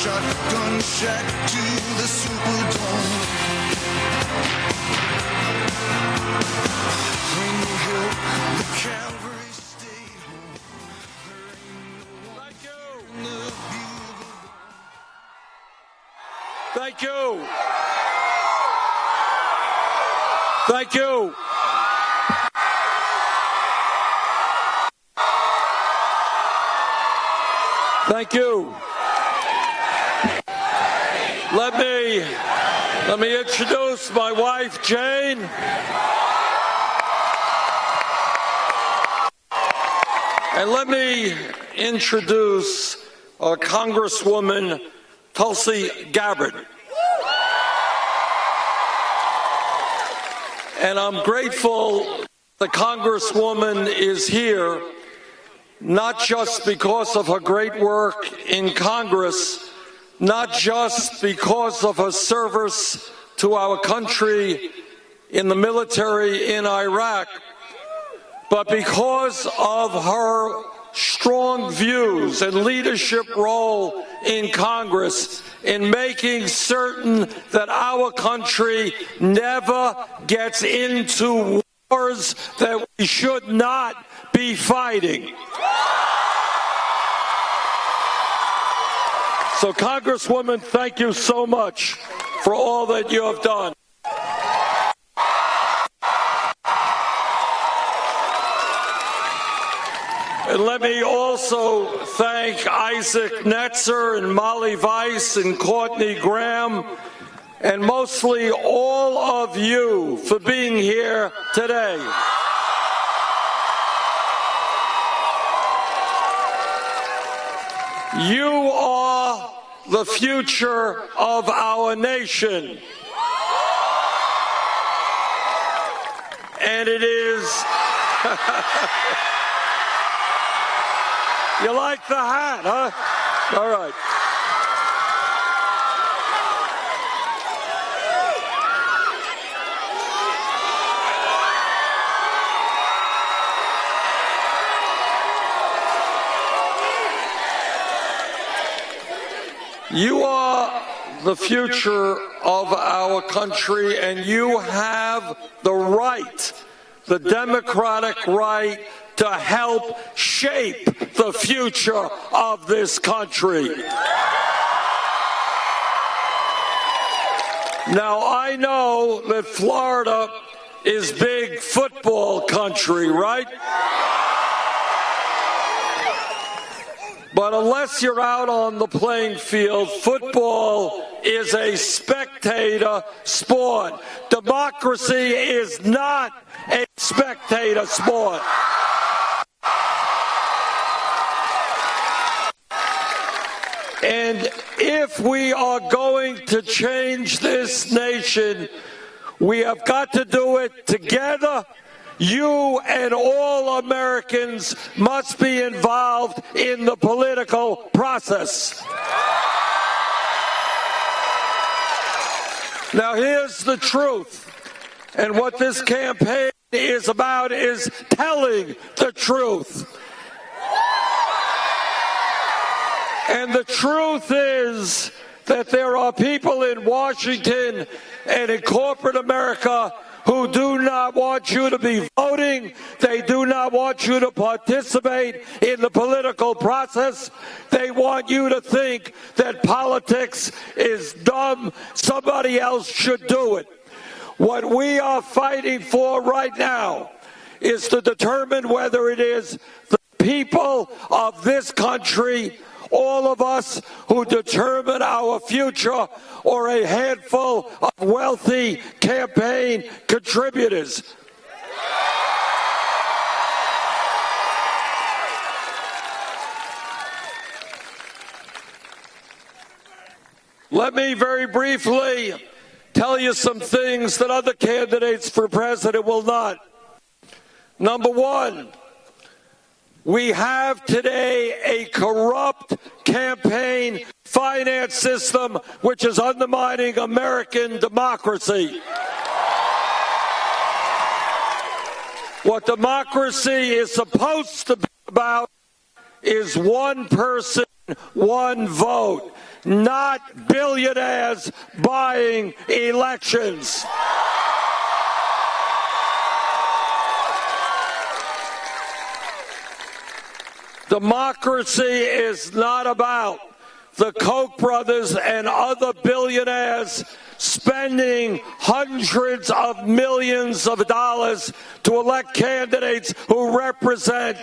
shotgun shack to the Superdome. Bring the hill, the Calvary stayed home. Thank you. Thank you. Thank you. Let me introduce my wife, Jane. And let me introduce Congresswoman Tulsi Gabbard. And I'm grateful the Congresswoman is here, not just because of her great work in Congress, not just because of her service to our country in the military in Iraq, but because of her strong views and leadership role in Congress in making certain that our country never gets into wars that we should not be fighting. So, Congresswoman, thank you so much for all that you have done. And let me also thank Isaac Netzer and Molly Weiss and Courtney Graham, and mostly all of you for being here today. You are the future of our nation. And it is... You like the hat, huh? All right. You are the future of our country, and you have the right, the democratic right, to help shape the future of this country. Now, I know that Florida is big football country, right? But unless you're out on the playing field, football is a spectator sport. Democracy is not a spectator sport. And if we are going to change this nation, we have got to do it together. You and all Americans must be involved in the political process. Now, here's the truth. And what this campaign is about is telling the truth. And the truth is that there are people in Washington and in corporate America who do not want you to be voting. They do not want you to participate in the political process. They want you to think that politics is dumb. Somebody else should do it. What we are fighting for right now is to determine whether it is the people of this country, all of us who determine our future, or a handful of wealthy campaign contributors. Let me very briefly tell you some things that other candidates for president will not. Number one, we have today a corrupt campaign finance system which is undermining American democracy. What democracy is supposed to be about is one person one vote, not billionaires buying elections. Democracy is not about the Koch brothers and other billionaires spending hundreds of millions of dollars to elect candidates who represent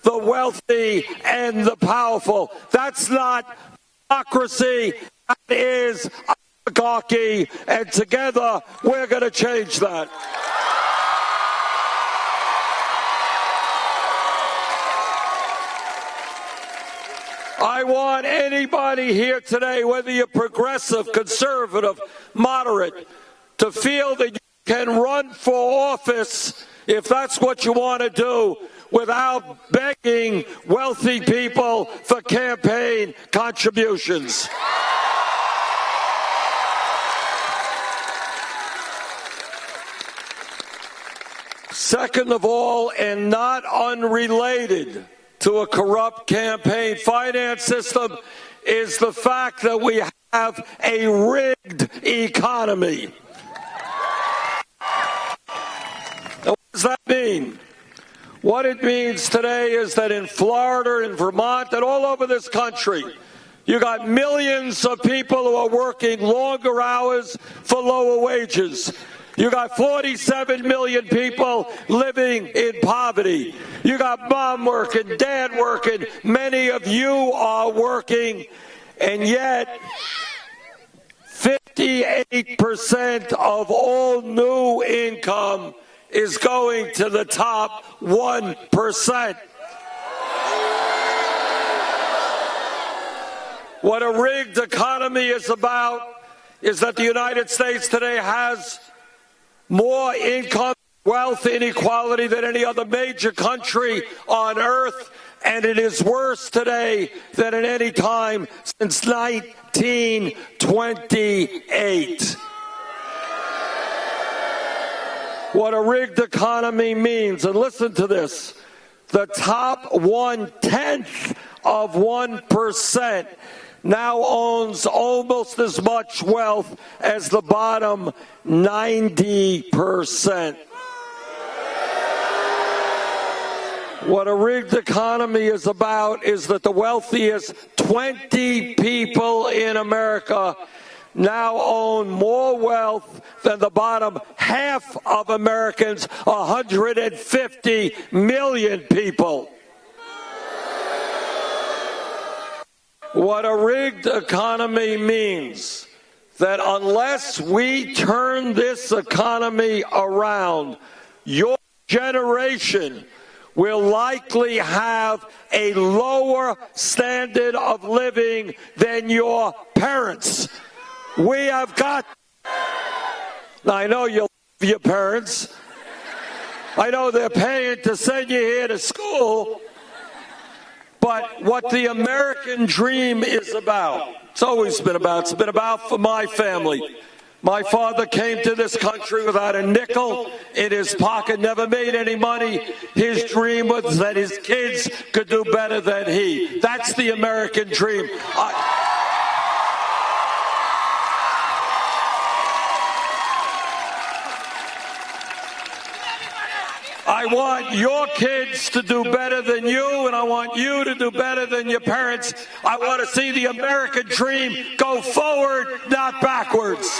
the wealthy and the powerful. That's not democracy. That is oligarchy. And together, we're going to change that. I want anybody here today, whether you're progressive, conservative, moderate, to feel that you can run for office, if that's what you want to do, without begging wealthy people for campaign contributions. Second of all, and not unrelated to a corrupt campaign finance system, is the fact that we have a rigged economy. Now, what does that mean? What it means today is that in Florida and Vermont and all over this country, you got millions of people who are working longer hours for lower wages. You got 47 million people living in poverty. You got mom working, dad working. Many of you are working, and yet 58% of all new income is going to the top 1%. What a rigged economy is about is that the United States today has more income, wealth, inequality than any other major country on earth, and it is worse today than at any time since 1928. What a rigged economy means, and listen to this, the top 1/10 of 1% now owns almost as much wealth as the bottom 90%. What a rigged economy is about is that the wealthiest 20 people in America now own more wealth than the bottom half of Americans, 150 million people. What a rigged economy means that unless we turn this economy around, your generation will likely have a lower standard of living than your parents. We have got... Now, I know you love your parents. I know they're paying to send you here to school. But what the American dream is about, it's always been about, it's been about for my family. My father came to this country without a nickel in his pocket, never made any money. His dream was that his kids could do better than he. That's the American dream. I want your kids to do better than you, and I want you to do better than your parents. I want to see the American dream go forward, not backwards.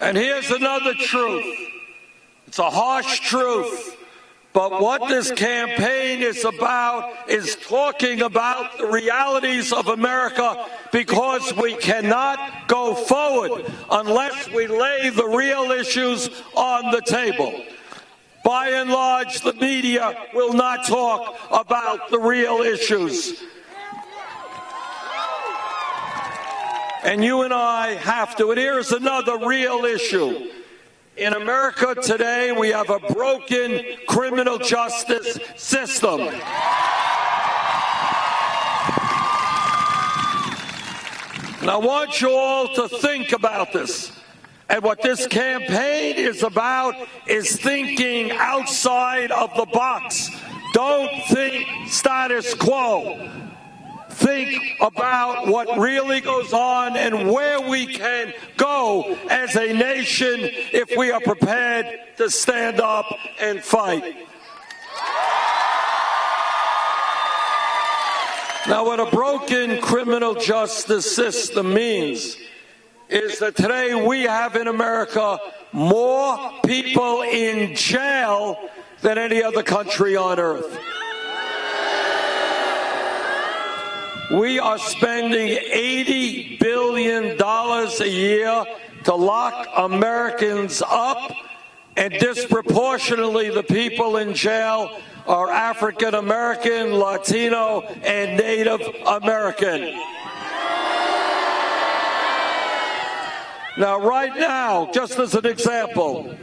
And here's another truth. It's a harsh truth. But what this campaign is about is talking about the realities of America, because we cannot go forward unless we lay the real issues on the table. By and large, the media will not talk about the real issues. And you and I have to. And here's another real issue. In America today, we have a broken criminal justice system. And I want you all to think about this. And what this campaign is about is thinking outside of the box. Don't think status quo. Think about what really goes on and where we can go as a nation if we are prepared to stand up and fight. Now, what a broken criminal justice system means is that today we have in America more people in jail than any other country on earth. We are spending $80 billion a year to lock Americans up, and disproportionately the people in jail are African American, Latino, and Native American. Now, right now, just as an example,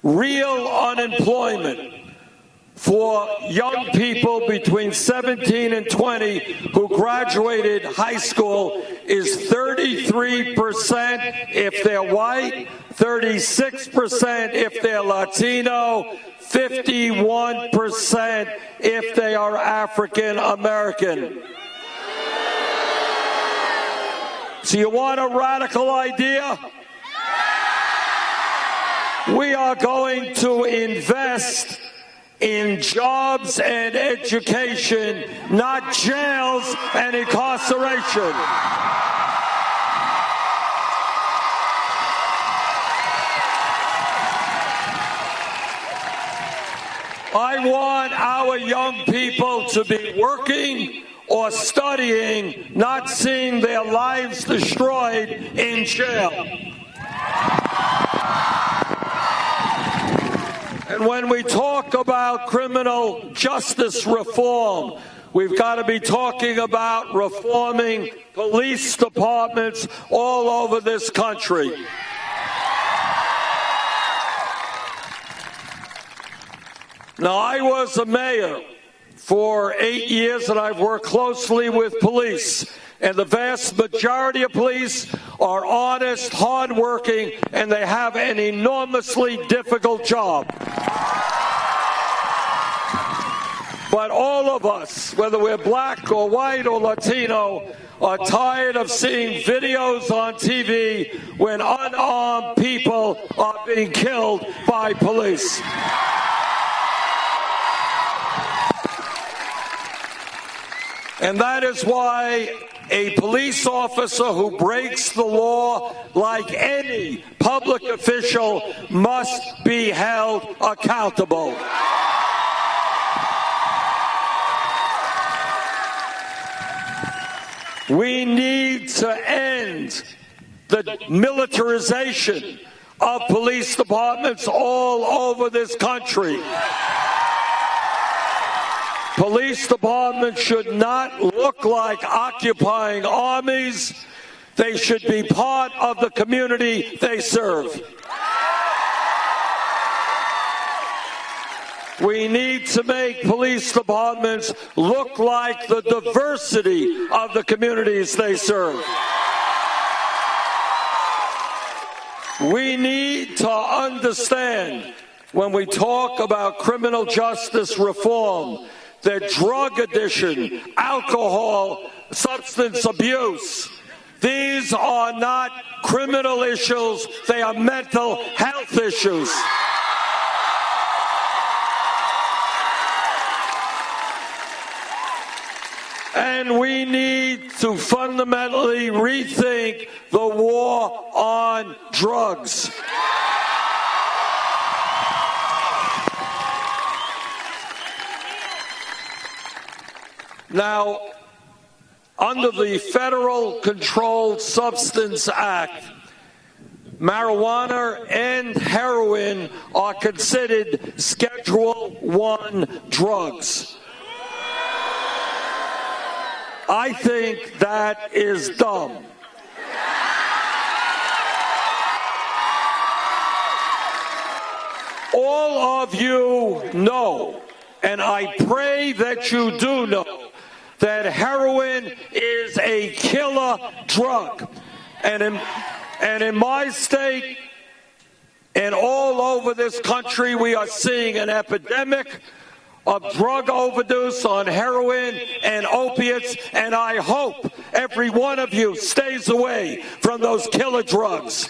real unemployment for young people between 17 and 20 who graduated high school is 33% if they're white, 36% if they're Latino, 51% if they are African American. So you want a radical idea? We are going to invest in jobs and education, not jails and incarceration. I want our young people to be working or studying, not seeing their lives destroyed in jail. And when we talk about criminal justice reform, we've got to be talking about reforming police departments all over this country. Now, I was a mayor for 8 years, and I've worked closely with police. And the vast majority of police are honest, hardworking, and they have an enormously difficult job. But all of us, whether we're black or white or Latino, are tired of seeing videos on TV when unarmed people are being killed by police. And that is why a police officer who breaks the law, like any public official, must be held accountable. We need to end the militarization of police departments all over this country. Police departments should not look like occupying armies. They should be part of the community they serve. We need to make police departments look like the diversity of the communities they serve. We need to understand, when we talk about criminal justice reform, that drug addiction, alcohol, substance abuse, these are not criminal issues, they are mental health issues. And we need to fundamentally rethink the war on drugs. Now, under the Federal Controlled Substance Act, marijuana and heroin are considered Schedule I drugs. I think that is dumb. All of you know, and I pray that you do know, that heroin is a killer drug. And in my state, And all over this country, we are seeing an epidemic of drug overdose on heroin and opiates, and I hope every one of you stays away from those killer drugs.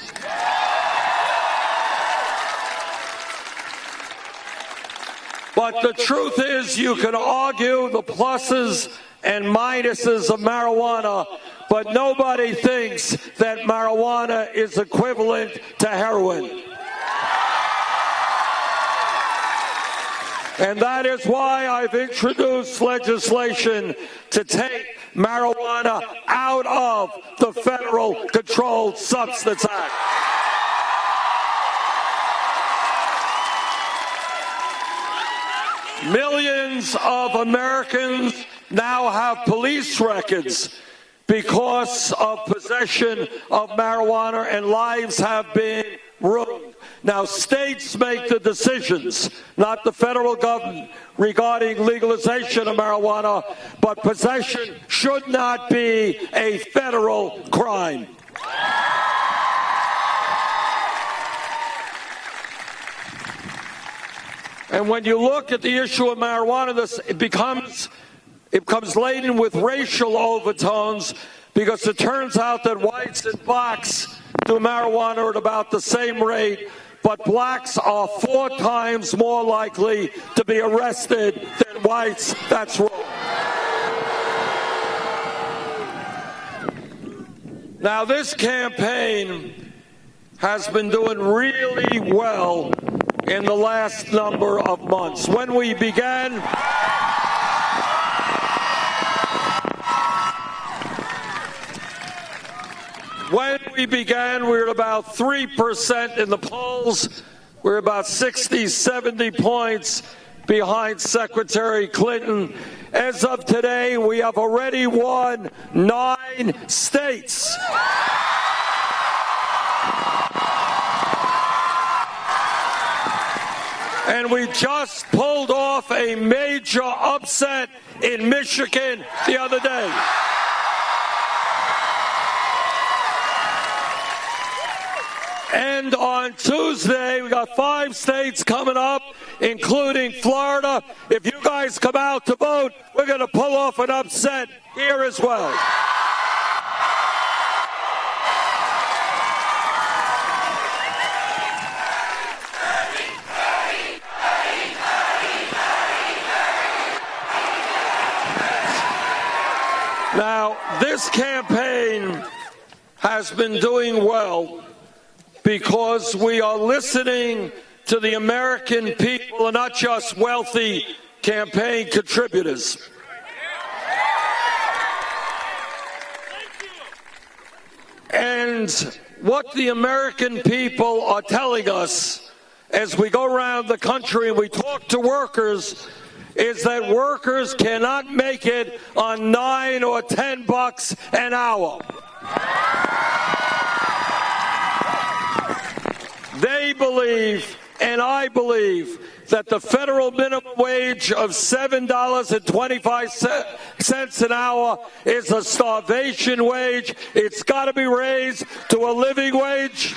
But the truth is, you can argue the pluses and minuses of marijuana, but nobody thinks that marijuana is equivalent to heroin. And that is why I've introduced legislation to take marijuana out of the Federal Controlled Substance Act. Millions of Americans now have police records because of possession of marijuana, and lives have been ruined. Now, states make the decisions, not the federal government, regarding legalization of marijuana, but possession should not be a federal crime. And when you look at the issue of marijuana, it becomes laden with racial overtones, because it turns out that whites and blacks do marijuana at about the same rate, but blacks are 4 times more likely to be arrested than whites. That's wrong. Now, this campaign has been doing really well in the last number of months. When we began, we were at about 3% in the polls. We're about 60, 70 points behind Secretary Clinton. As of today, we have already won 9 states. And we just pulled off a major upset in Michigan the other day. And on Tuesday, we got 5 states coming up, including Florida. If you guys come out to vote, we're going to pull off an upset here as well. Now, this campaign has been doing well because we are listening to the American people and not just wealthy campaign contributors. And what the American people are telling us as we go around the country and we talk to workers is that workers cannot make it on $9 or $10 an hour. They believe, and I believe, that the federal minimum wage of $7.25 an hour is a starvation wage. It's got to be raised to a living wage.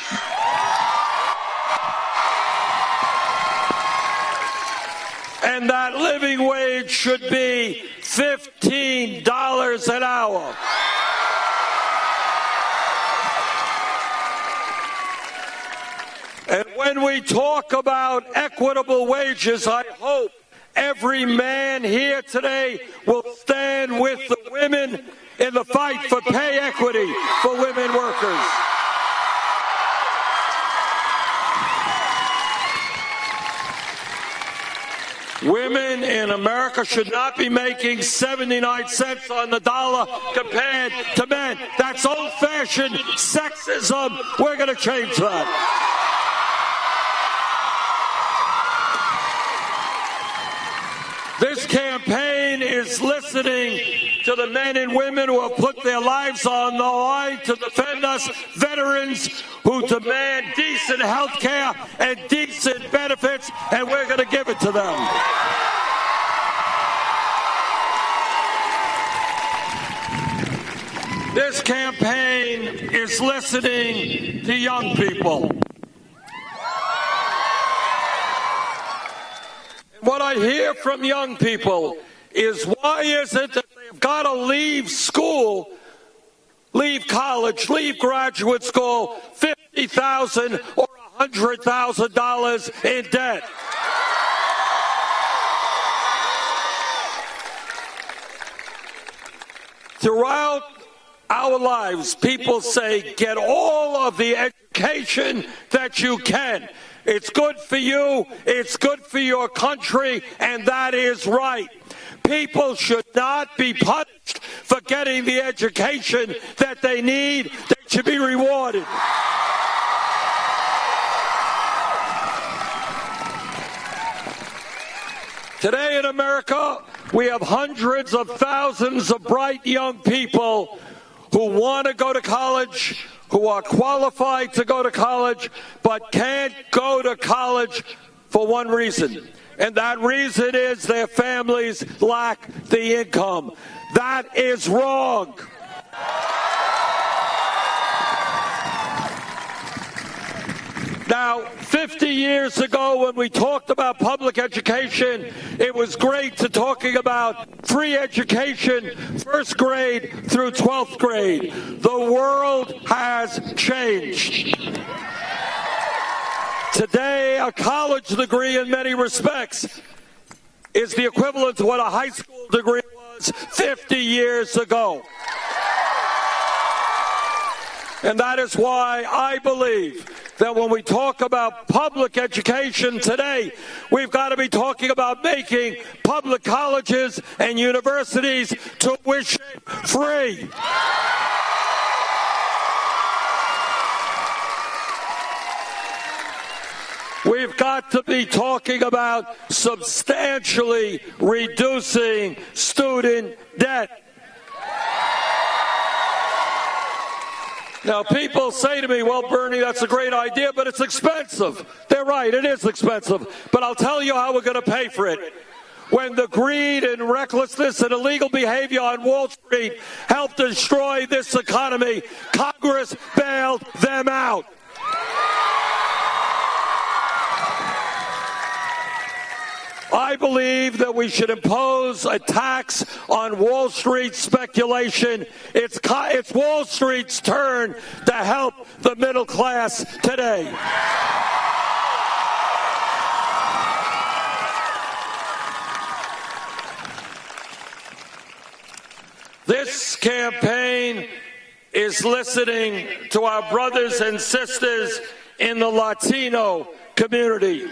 And that living wage should be $15 an hour. And when we talk about equitable wages, I hope every man here today will stand with the women in the fight for pay equity for women workers. Women in America should not be making 79 cents on the dollar compared to men. That's old-fashioned sexism. We're going to change that. This campaign is listening to the men and women who have put their lives on the line to defend us, veterans who demand decent health care and decent benefits, and we're going to give it to them. This campaign is listening to young people. what I hear from young people is, why is it that they've got to leave school, leave college, leave graduate school, $50,000 or $100,000 in debt? Throughout our lives, people say, get all of the education that you can. It's good for you, it's good for your country, and that is right. People should not be punished for getting the education that they need. They should be rewarded. Today in America, we have hundreds of thousands of bright young people who want to go to college, who are qualified to go to college, but can't go to college for one reason. And that reason is their families lack the income. That is wrong. Now, 50 years ago, when we talked about public education, it was great to talking about free education, first grade through 12th grade. The world has changed. Today, a college degree in many respects is the equivalent to what a high school degree was 50 years ago. And that is why I believe that when we talk about public education today, we've got to be talking about making public colleges and universities tuition free. We've got to be talking about substantially reducing student debt. Now, people say to me, well, Bernie, that's a great idea, but it's expensive. They're right, it is expensive. But I'll tell you how we're going to pay for it. When the greed and recklessness and illegal behavior on Wall Street helped destroy this economy, Congress bailed them out. I believe that we should impose a tax on Wall Street speculation. It's Wall Street's turn to help the middle class today. This campaign is listening to our brothers and sisters in the Latino community.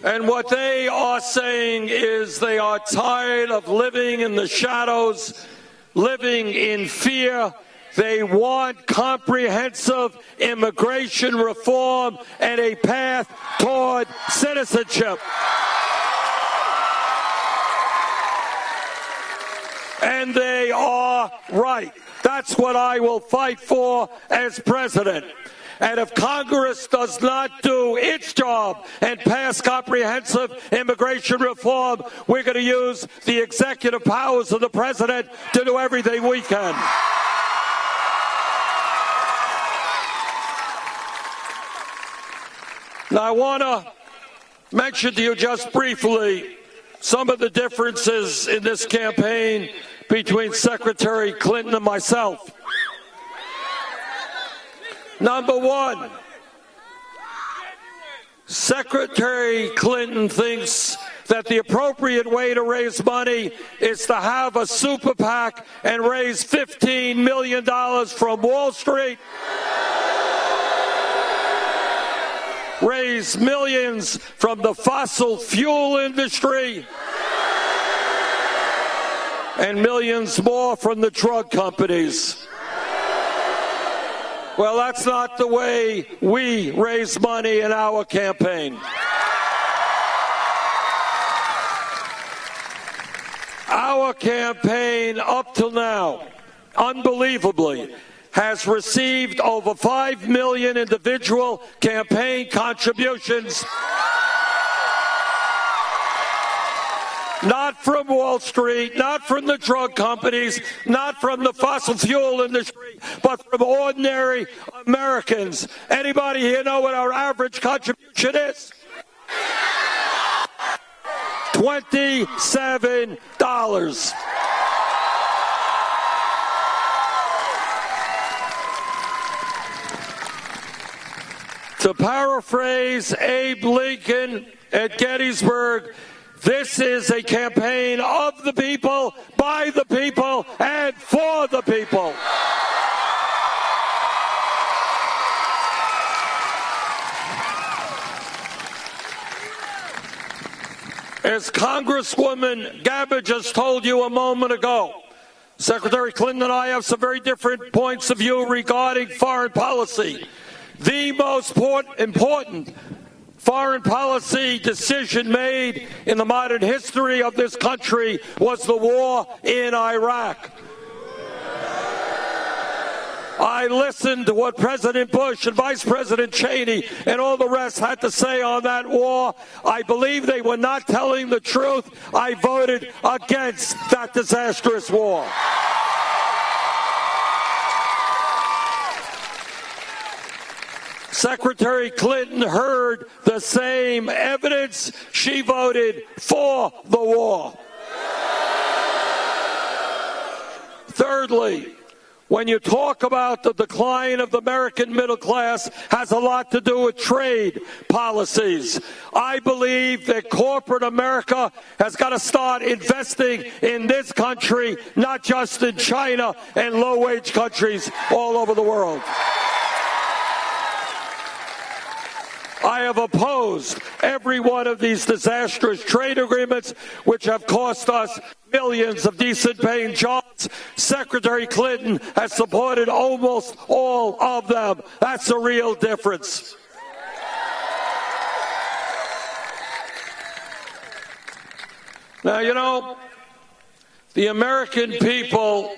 And what they are saying is they are tired of living in the shadows, living in fear. They want comprehensive immigration reform and a path toward citizenship. And they are right. That's what I will fight for as president. And if Congress does not do its job and pass comprehensive immigration reform, we're going to use the executive powers of the president to do everything we can. Now, I want to mention to you just briefly some of the differences in this campaign between Secretary Clinton and myself. Number one, Secretary Clinton thinks that the appropriate way to raise money is to have a super PAC and raise $15 million from Wall Street, raise millions from the fossil fuel industry, and millions more from the drug companies. Well, that's not the way we raise money in our campaign. Our campaign, up till now, unbelievably, has received over 5 million individual campaign contributions Not from Wall Street, not from the drug companies, not from the fossil fuel industry, but from ordinary Americans. Anybody here know what our average contribution is? $27. To paraphrase Abe Lincoln at Gettysburg, this is a campaign of the people, by the people, and for the people. As Congresswoman Gabbard just told you a moment ago, Secretary Clinton and I have some very different points of view regarding foreign policy. The most important foreign policy decision made in the modern history of this country was the war in Iraq. I listened to what President Bush and Vice President Cheney and all the rest had to say on that war. I believe they were not telling the truth. I voted against that disastrous war. Secretary Clinton heard the same evidence. She voted for the war. Thirdly, when you talk about the decline of the American middle class, has a lot to do with trade policies. I believe that corporate America has got to start investing in this country, not just in China and low-wage countries all over the world. I have opposed every one of these disastrous trade agreements, which have cost us millions of decent-paying jobs. Secretary Clinton has supported almost all of them. That's a real difference. Now, you know, the American people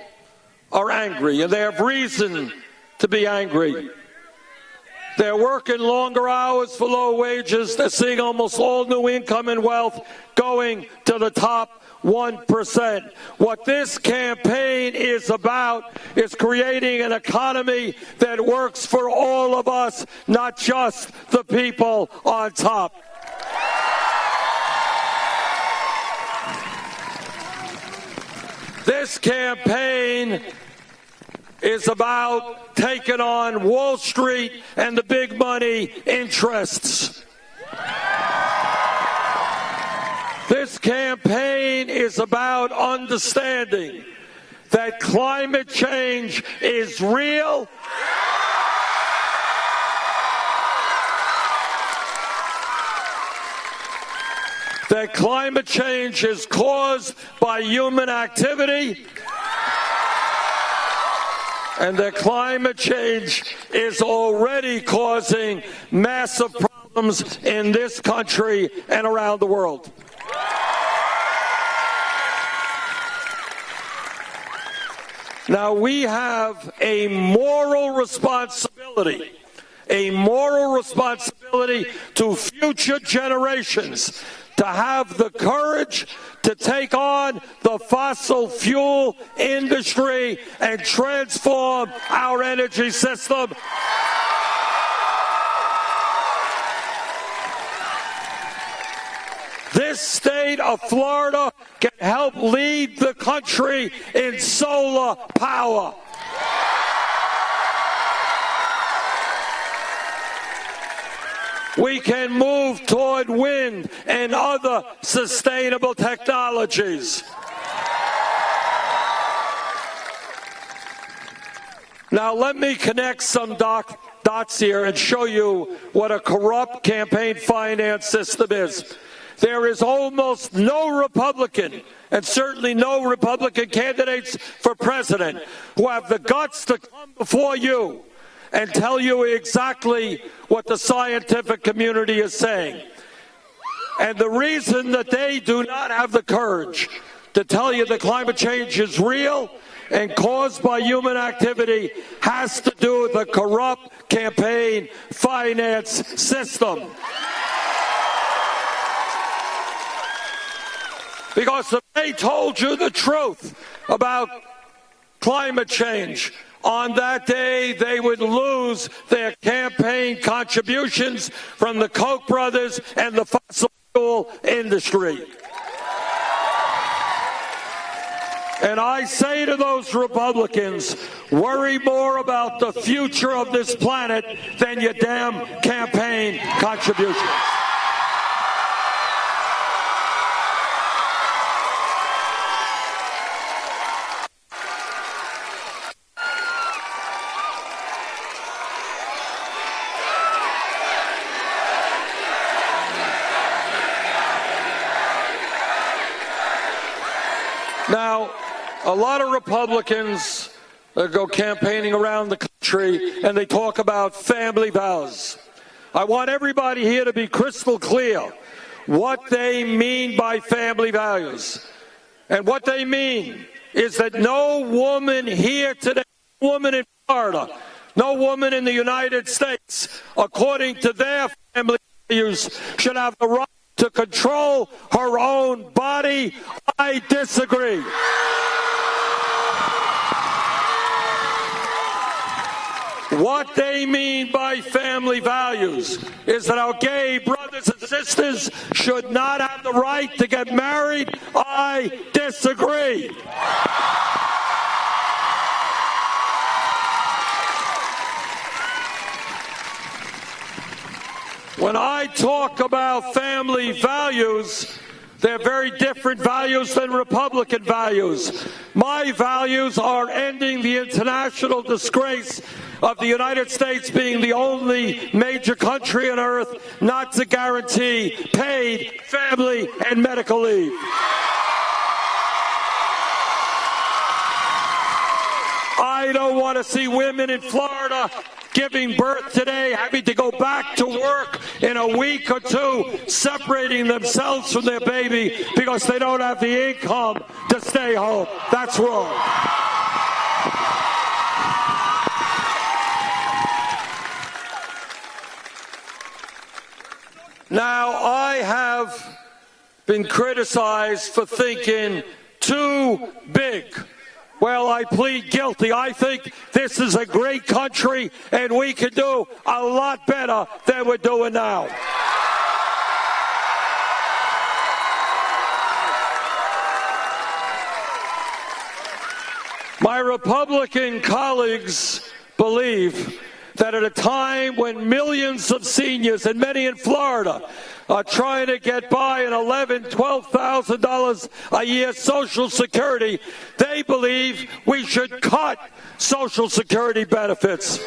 are angry, and they have reason to be angry. They're working longer hours for low wages. They're seeing almost all new income and wealth going to the top 1%. What this campaign is about is creating an economy that works for all of us, not just the people on top. This campaign is about taking on Wall Street and the big money interests. This campaign is about understanding that climate change is real. That climate change is caused by human activity. And that climate change is already causing massive problems in this country and around the world. Now, we have a moral responsibility to future generations to have the courage to take on the fossil fuel industry and transform our energy system. This state of Florida can help lead the country in solar power. We can move toward wind and other sustainable technologies. Now, let me connect some dots here and show you what a corrupt campaign finance system is. There is almost no Republican, and certainly no Republican candidates for president, who have the guts to come before you and tell you exactly what the scientific community is saying. And the reason that they do not have the courage to tell you that climate change is real and caused by human activity has to do with the corrupt campaign finance system. Because if they told you the truth about climate change, on that day they would lose their campaign contributions from the Koch brothers and the fossil fuel industry. And I say to those Republicans, worry more about the future of this planet than your damn campaign contributions. Now, a lot of Republicans go campaigning around the country and they talk about family vows. I want everybody here to be crystal clear what they mean by family values. And what they mean is that no woman here today, no woman in Florida, no woman in the United States, according to their family values, should have the right to control her own body. I disagree. What they mean by family values is that our gay brothers and sisters should not have the right to get married. I disagree. When I talk about family values, they're very different values than Republican values. My values are ending the international disgrace of the United States being the only major country on earth not to guarantee paid family and medical leave. I don't want to see women in Florida giving birth today, having to go back to work in a week or two, separating themselves from their baby because they don't have the income to stay home. That's wrong. Now, I have been criticized for thinking too big. Well, I plead guilty. I think this is a great country, and we can do a lot better than we're doing now. My Republican colleagues believe that at a time when millions of seniors, and many in Florida, are trying to get by an $11,000, $12,000 a year Social Security, they believe we should cut Social Security benefits.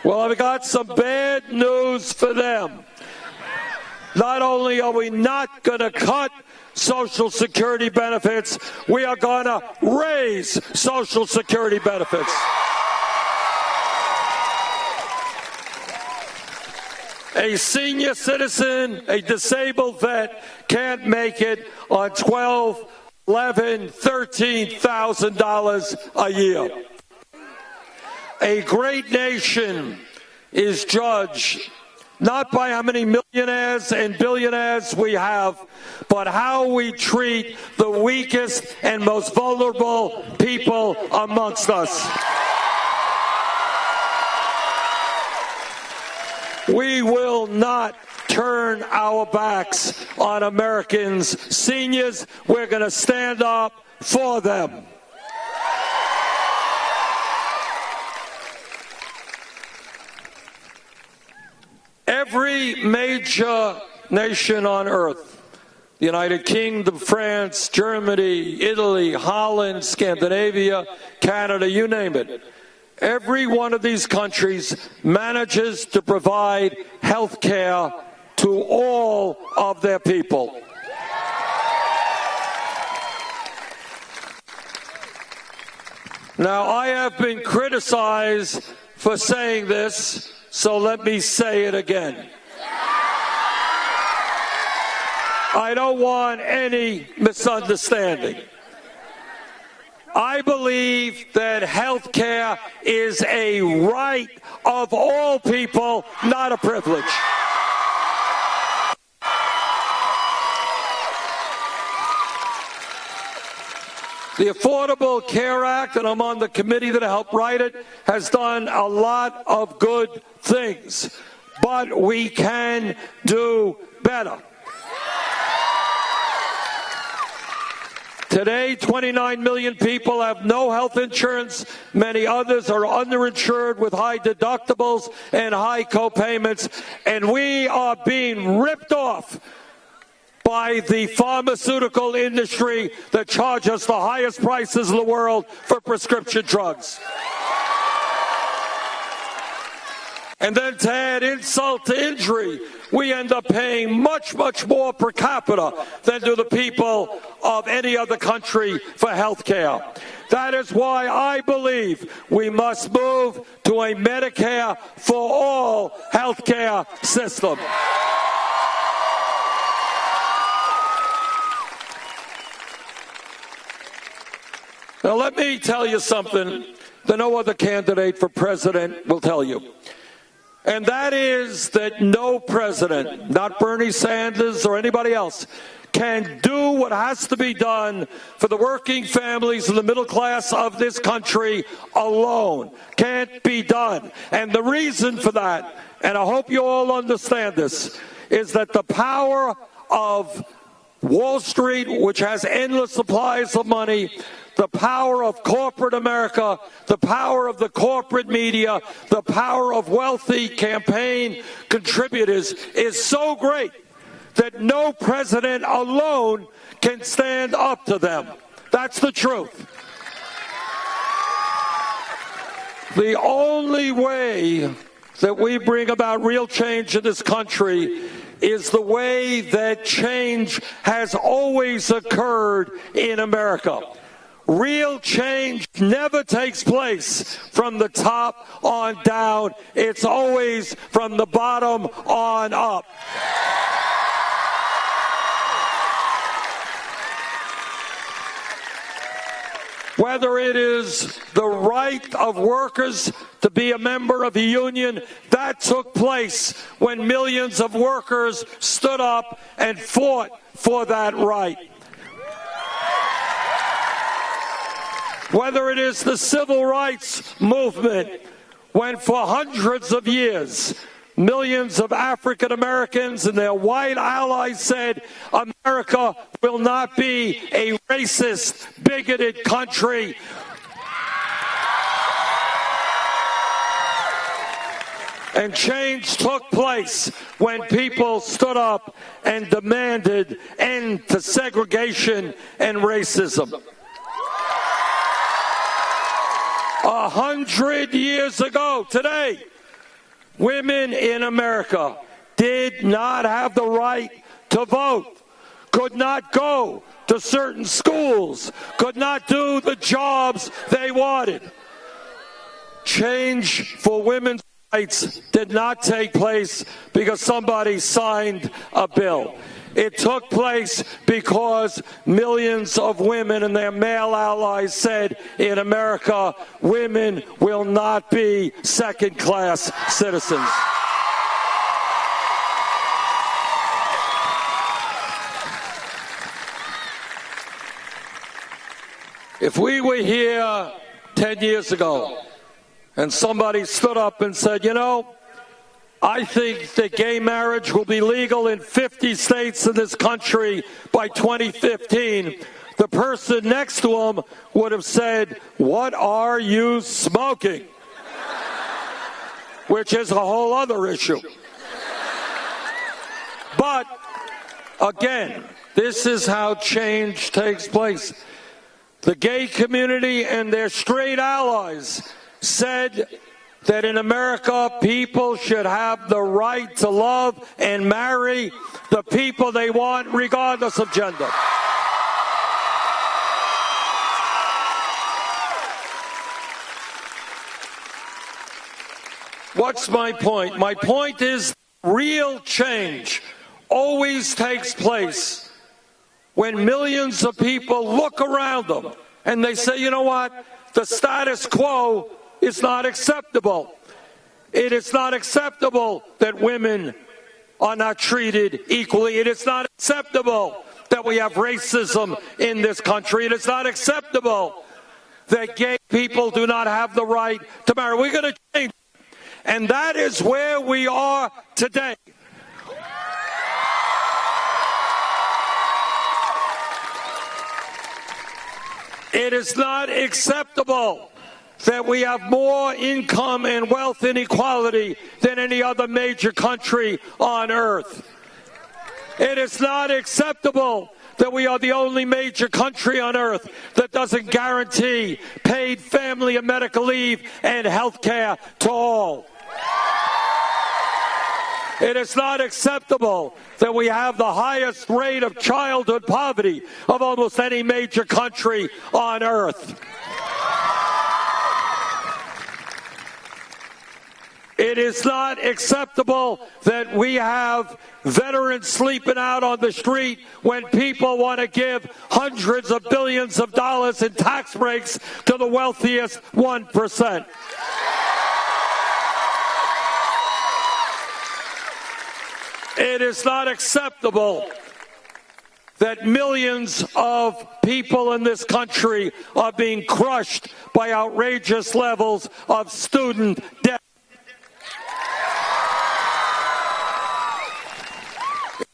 Well, I've got some bad news for them. Not only are we not going to cut Social Security benefits, we are going to raise Social Security benefits. A senior citizen, a disabled vet, can't make it on $12,000, $11,000, $13,000 a year. A great nation is judged not by how many millionaires and billionaires we have, but how we treat the weakest and most vulnerable people amongst us. We will not turn our backs on Americans' seniors. We're going to stand up for them. Every major nation on earth, the United Kingdom, France, Germany, Italy, Holland, Scandinavia, Canada, you name it, every one of these countries manages to provide health care to all of their people. Now, I have been criticized for saying this, so let me say it again. I don't want any misunderstanding. I believe that health care is a right of all people, not a privilege. The Affordable Care Act, and I'm on the committee that helped write it, has done a lot of good things, but we can do better. Today, 29 million people have no health insurance. Many others are underinsured with high deductibles and high co-payments, and we are being ripped off by the pharmaceutical industry that charge us the highest prices in the world for prescription drugs. And then to add insult to injury, we end up paying much, much more per capita than do the people of any other country for health care. That is why I believe we must move to a Medicare for all health care system. Now, let me tell you something that no other candidate for president will tell you. And that is that no president, not Bernie Sanders or anybody else, can do what has to be done for the working families and the middle class of this country alone. Can't be done. And the reason for that, and I hope you all understand this, is that the power of Wall Street, which has endless supplies of money, the power of corporate America, the power of the corporate media, the power of wealthy campaign contributors is so great that no president alone can stand up to them. That's the truth. The only way that we bring about real change in this country is the way that change has always occurred in America. Real change never takes place from the top on down. It's always from the bottom on up. Whether it is the right of workers to be a member of a union, that took place when millions of workers stood up and fought for that right. Whether it is the civil rights movement, when for hundreds of years, millions of African Americans and their white allies said, America will not be a racist, bigoted country. And change took place when people stood up and demanded end to segregation and racism. 100 years ago today, women in America did not have the right to vote, could not go to certain schools, could not do the jobs they wanted. Change for women's rights did not take place because somebody signed a bill. It took place because millions of women and their male allies said, in America, women will not be second-class citizens. If we were here 10 years ago and somebody stood up and said, you know, I think that gay marriage will be legal in 50 states in this country by 2015, the person next to him would have said, what are you smoking? Which is a whole other issue. But, again, this is how change takes place. The gay community and their straight allies said that in America, people should have the right to love and marry the people they want, regardless of gender. What's my point? My point is real change always takes place when millions of people look around them and they say, you know what, the status quo is not acceptable. It is not acceptable that women are not treated equally. It is not acceptable that we have racism in this country. It is not acceptable that gay people do not have the right to marry. We're going to change it. And that is where we are today. It is not acceptable that we have more income and wealth inequality than any other major country on earth. It is not acceptable that we are the only major country on earth that doesn't guarantee paid family and medical leave and health care to all. It is not acceptable that we have the highest rate of childhood poverty of almost any major country on earth. It is not acceptable that we have veterans sleeping out on the street when people want to give hundreds of billions of dollars in tax breaks to the wealthiest 1%. It is not acceptable that millions of people in this country are being crushed by outrageous levels of student debt.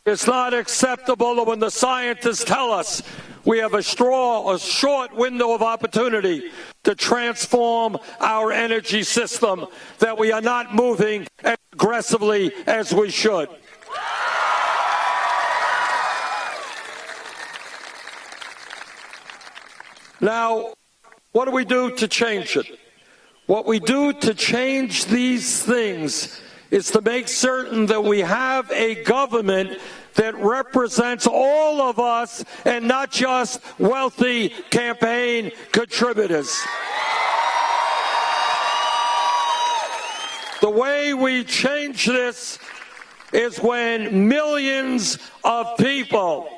It's not acceptable that when the scientists tell us we have a short window of opportunity to transform our energy system, that we are not moving as aggressively as we should. Now, what do we do to change it? What we do to change these things is to make certain that we have a government that represents all of us and not just wealthy campaign contributors. The way we change this is when millions of people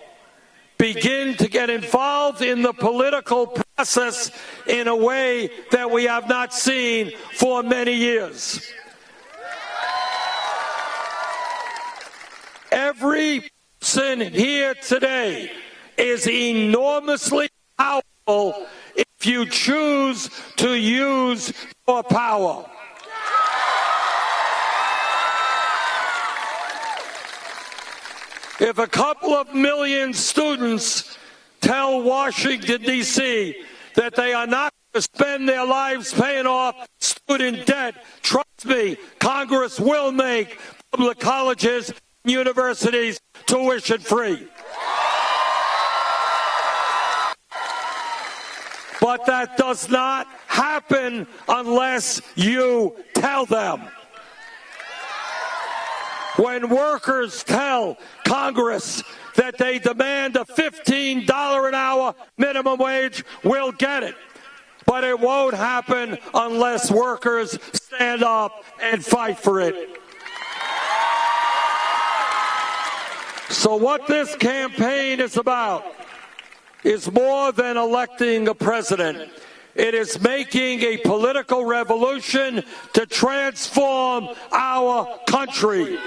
begin to get involved in the political process in a way that we have not seen for many years. Every person here today is enormously powerful if you choose to use your power. If a couple of million students tell Washington, D.C. that they are not going to spend their lives paying off student debt, trust me, Congress will make public colleges and universities tuition free. But that does not happen unless you tell them. When workers tell Congress that they demand a $15 an hour minimum wage, we'll get it. But it won't happen unless workers stand up and fight for it. So what this campaign is about is more than electing a president. It is making a political revolution to transform our country.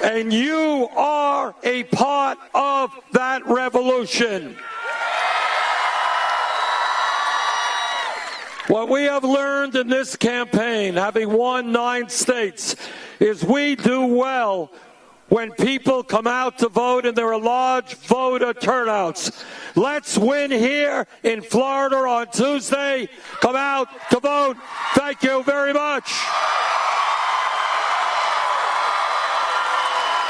And you are a part of that revolution. What we have learned in this campaign, having won 9 states, is we do well when people come out to vote and there are large voter turnouts. Let's win here in Florida on Tuesday. Come out to vote. Thank you very much.